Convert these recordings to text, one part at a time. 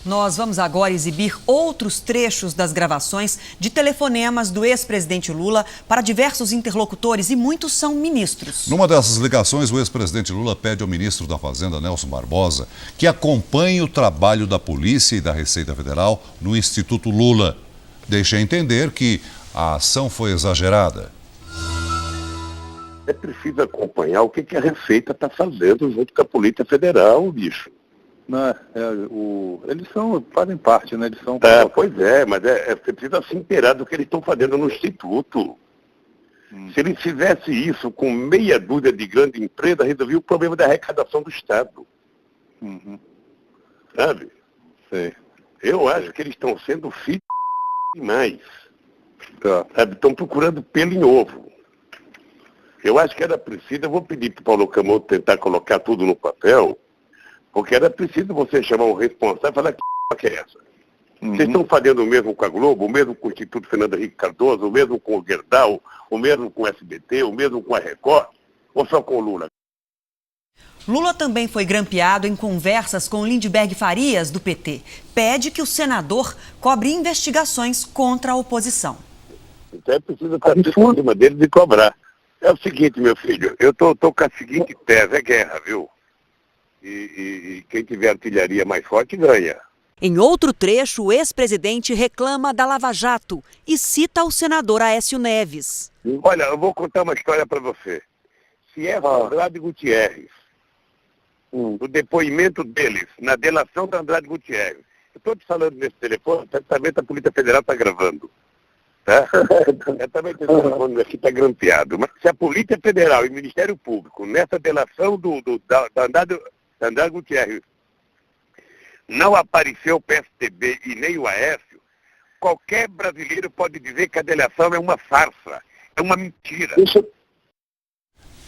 Nós vamos agora exibir outros trechos das gravações de telefonemas do ex-presidente Lula para diversos interlocutores e muitos são ministros. Numa dessas ligações, o ex-presidente Lula pede ao ministro da Fazenda, Nelson Barbosa, que acompanhe o trabalho da Polícia e da Receita Federal no Instituto Lula. Deixa entender que a ação foi exagerada. É preciso acompanhar o que a Receita está fazendo junto com a Polícia Federal, bicho. Não, eles fazem parte, né? Eles são... Pois é, mas você precisa se inteirar do que eles estão fazendo no Instituto. Se eles fizessem isso com meia dúzia de grandes empresas, resolvia o problema da arrecadação do Estado. Sabe? Sei. Eu acho que eles estão sendo filhos demais. Sabe? Estão procurando pelo em ovo. Eu acho que era preciso, eu vou pedir para o Paulo Camoto tentar colocar tudo no papel, porque era preciso você chamar um responsável e falar que é essa. Vocês estão fazendo o mesmo com a Globo, o mesmo com o Instituto Fernando Henrique Cardoso, o mesmo com o Gerdau, o mesmo com o SBT, o mesmo com a Record, ou só com o Lula? Lula também foi grampeado em conversas com Lindbergh Farias, do PT. Pede que o senador cobre investigações contra a oposição. Então é preciso estar em cima deles e cobrar. É o seguinte, meu filho, eu tô com a seguinte tese, é guerra, viu? E quem tiver artilharia mais forte ganha. Em outro trecho, o ex-presidente reclama da Lava Jato e cita o senador Aécio Neves. Olha, eu vou contar uma história para você. Se é Andrade Gutierrez, o depoimento deles na delação da Andrade Gutierrez, eu estou te falando nesse telefone, certamente a Polícia Federal está gravando. Tá? Certamente esse telefone aqui está grampeado. Mas se a Polícia Federal e o Ministério Público, nessa delação da Andrade Gutierrez, não apareceu o PSDB e nem o Aécio, qualquer brasileiro pode dizer que a delação é uma farsa, é uma mentira.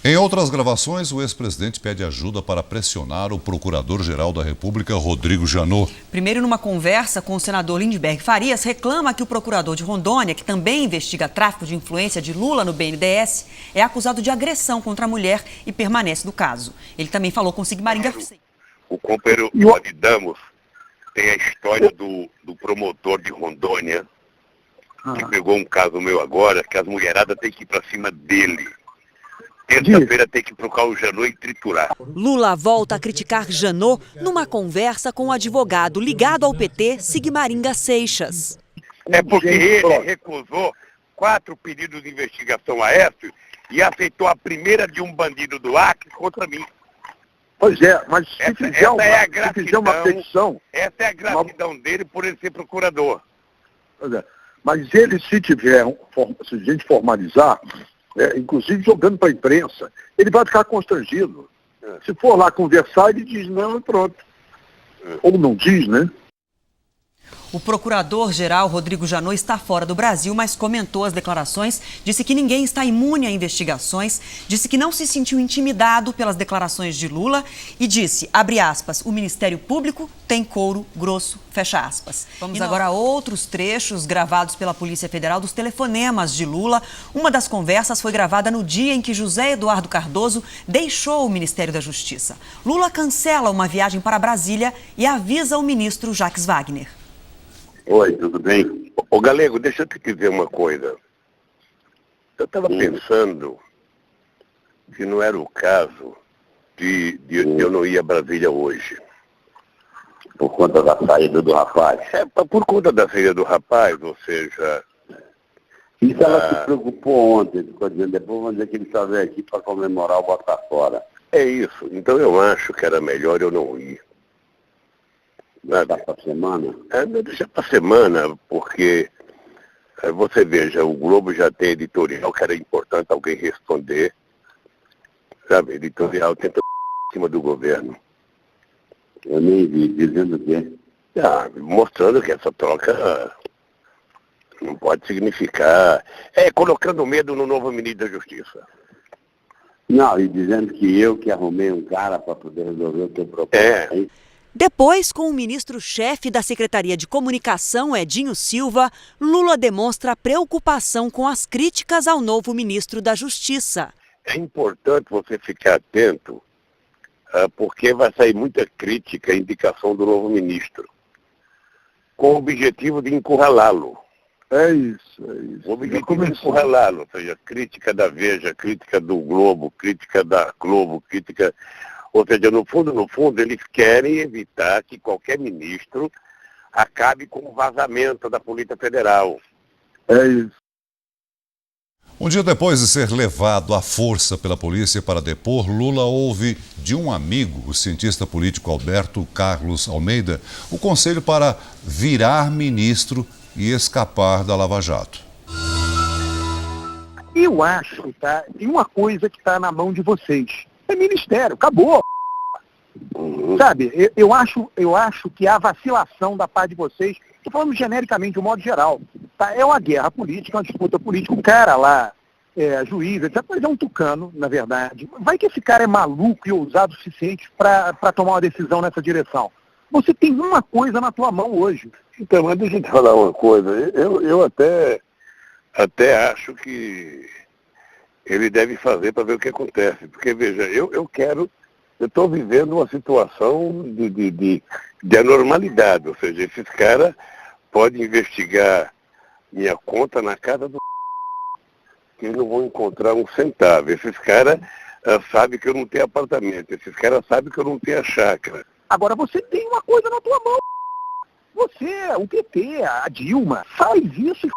Em outras gravações, o ex-presidente pede ajuda para pressionar o procurador-geral da República, Rodrigo Janot. Primeiro, numa conversa com o senador Lindbergh Farias, reclama que o procurador de Rondônia, que também investiga tráfico de influência de Lula no BNDES, é acusado de agressão contra a mulher e permanece no caso. Ele também falou com Sigmaringa. O companheiro Rod Damos tem a história do promotor de Rondônia, que pegou um caso meu agora, que as mulheradas têm que ir para cima dele. Terça-feira tem que procurar o Janot e triturar. Lula volta a criticar Janot numa conversa com o advogado ligado ao PT, Sigmaringa Seixas. É porque ele recusou 4 pedidos de investigação a Aécio e aceitou a primeira de um bandido do Acre contra mim. Pois é, mas se fizer uma petição... Essa é a gratidão dele por ele ser procurador. Pois é, mas ele, se a gente formalizar... inclusive jogando para a imprensa, ele vai ficar constrangido. Se for lá conversar, ele diz não e pronto. Ou não diz, né? O procurador-geral Rodrigo Janot está fora do Brasil, mas comentou as declarações, disse que ninguém está imune a investigações, disse que não se sentiu intimidado pelas declarações de Lula e disse, abre aspas, o Ministério Público tem couro grosso, fecha aspas. Vamos agora a outros trechos gravados pela Polícia Federal dos telefonemas de Lula. Uma das conversas foi gravada no dia em que José Eduardo Cardoso deixou o Ministério da Justiça. Lula cancela uma viagem para Brasília e avisa o ministro Jacques Wagner. Oi, tudo bem? Ô Galego, deixa eu te dizer uma coisa. Eu estava pensando que não era o caso de eu não ir a Brasília hoje. Por conta da saída do rapaz. Por conta da saída do rapaz, ou seja... Isso ela se preocupou ontem, ficou dizendo, depois vamos dizer que ele só veio aqui para comemorar o Bota Fora. É isso, então eu acho que era melhor eu não ir. Deixar para a semana? Deixar para a semana, porque você veja, o Globo já tem editorial que era importante alguém responder. Sabe, editorial tenta em cima do governo. Eu nem vi, dizendo o quê? Mostrando que essa troca não pode significar... colocando medo no novo ministro da Justiça. Não, e dizendo que eu que arrumei um cara para poder resolver o teu problema. Depois, com o ministro-chefe da Secretaria de Comunicação, Edinho Silva, Lula demonstra preocupação com as críticas ao novo ministro da Justiça. É importante você ficar atento, porque vai sair muita crítica à indicação do novo ministro. com o objetivo de encurralá-lo. É isso, é isso. O objetivo de encurralá-lo, ou seja, crítica da Veja, crítica do Globo, crítica da Globo, crítica... Ou seja, no fundo, eles querem evitar que qualquer ministro acabe com o vazamento da Polícia Federal. É isso. Um dia depois de ser levado à força pela polícia para depor, Lula ouve de um amigo, o cientista político Alberto Carlos Almeida, o conselho para virar ministro e escapar da Lava Jato. Eu acho, tá? Tem uma coisa que está na mão de vocês. É ministério, acabou. Sabe, eu acho que a vacilação da parte de vocês, estou falando genericamente, de um modo geral, tá? É uma guerra política, uma disputa política, um cara lá, juiz, etc., mas é um tucano, na verdade. Vai que esse cara é maluco e ousado o suficiente para tomar uma decisão nessa direção. Você tem uma coisa na tua mão hoje. Então, mas deixa eu te falar uma coisa. Eu até acho que ele deve fazer para ver o que acontece. Porque, veja, eu estou vivendo uma situação de anormalidade. Ou seja, esses caras podem investigar minha conta na casa do que eles não vão encontrar um centavo. Esses caras sabem que eu não tenho apartamento. Esses caras sabem que eu não tenho a chácara. Agora você tem uma coisa na tua mão. Você, o PT, a Dilma, faz isso e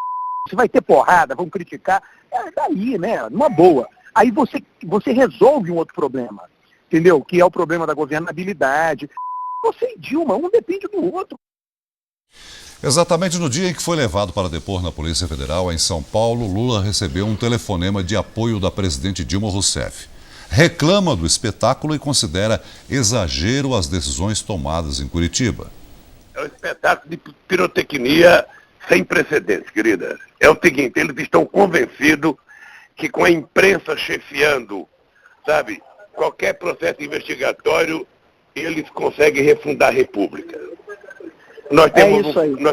você vai ter porrada, vão criticar. É daí, né? Numa boa. Aí você resolve um outro problema, entendeu? Que é o problema da governabilidade. Você e Dilma, um depende do outro. Exatamente no dia em que foi levado para depor na Polícia Federal, em São Paulo, Lula recebeu um telefonema de apoio da presidente Dilma Rousseff. Reclama do espetáculo e considera exagero as decisões tomadas em Curitiba. É um espetáculo de pirotecnia sem precedentes, querida. É o seguinte, eles estão convencidos que com a imprensa chefiando, sabe, qualquer processo investigatório, eles conseguem refundar a República. Nós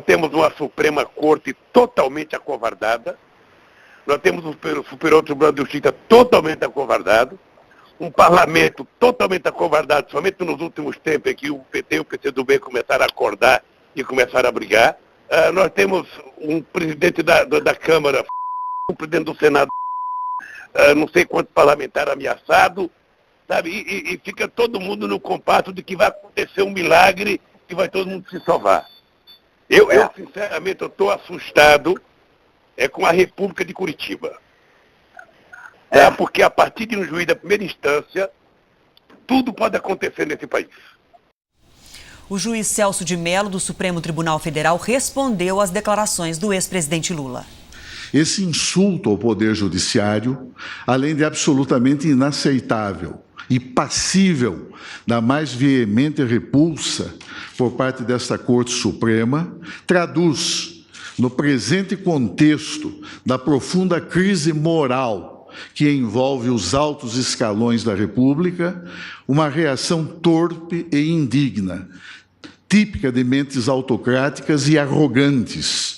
temos uma Suprema Corte totalmente acovardada, nós temos um Superior Tribunal de Justiça totalmente acovardado, um parlamento totalmente acovardado, somente nos últimos tempos é que o PT e o PCdoB começaram a acordar e começaram a brigar. Nós temos um presidente da Câmara, um presidente do Senado, não sei quantos parlamentares ameaçados, sabe? E fica todo mundo no compasso de que vai acontecer um milagre e vai todo mundo se salvar. Eu sinceramente, estou assustado com a República de Curitiba. Porque a partir de um juiz da primeira instância, tudo pode acontecer nesse país. O juiz Celso de Mello, do Supremo Tribunal Federal, respondeu às declarações do ex-presidente Lula. Esse insulto ao Poder Judiciário, além de absolutamente inaceitável e passível da mais veemente repulsa por parte desta Corte Suprema, traduz, no presente contexto da profunda crise moral que envolve os altos escalões da República, uma reação torpe e indigna, típica de mentes autocráticas e arrogantes,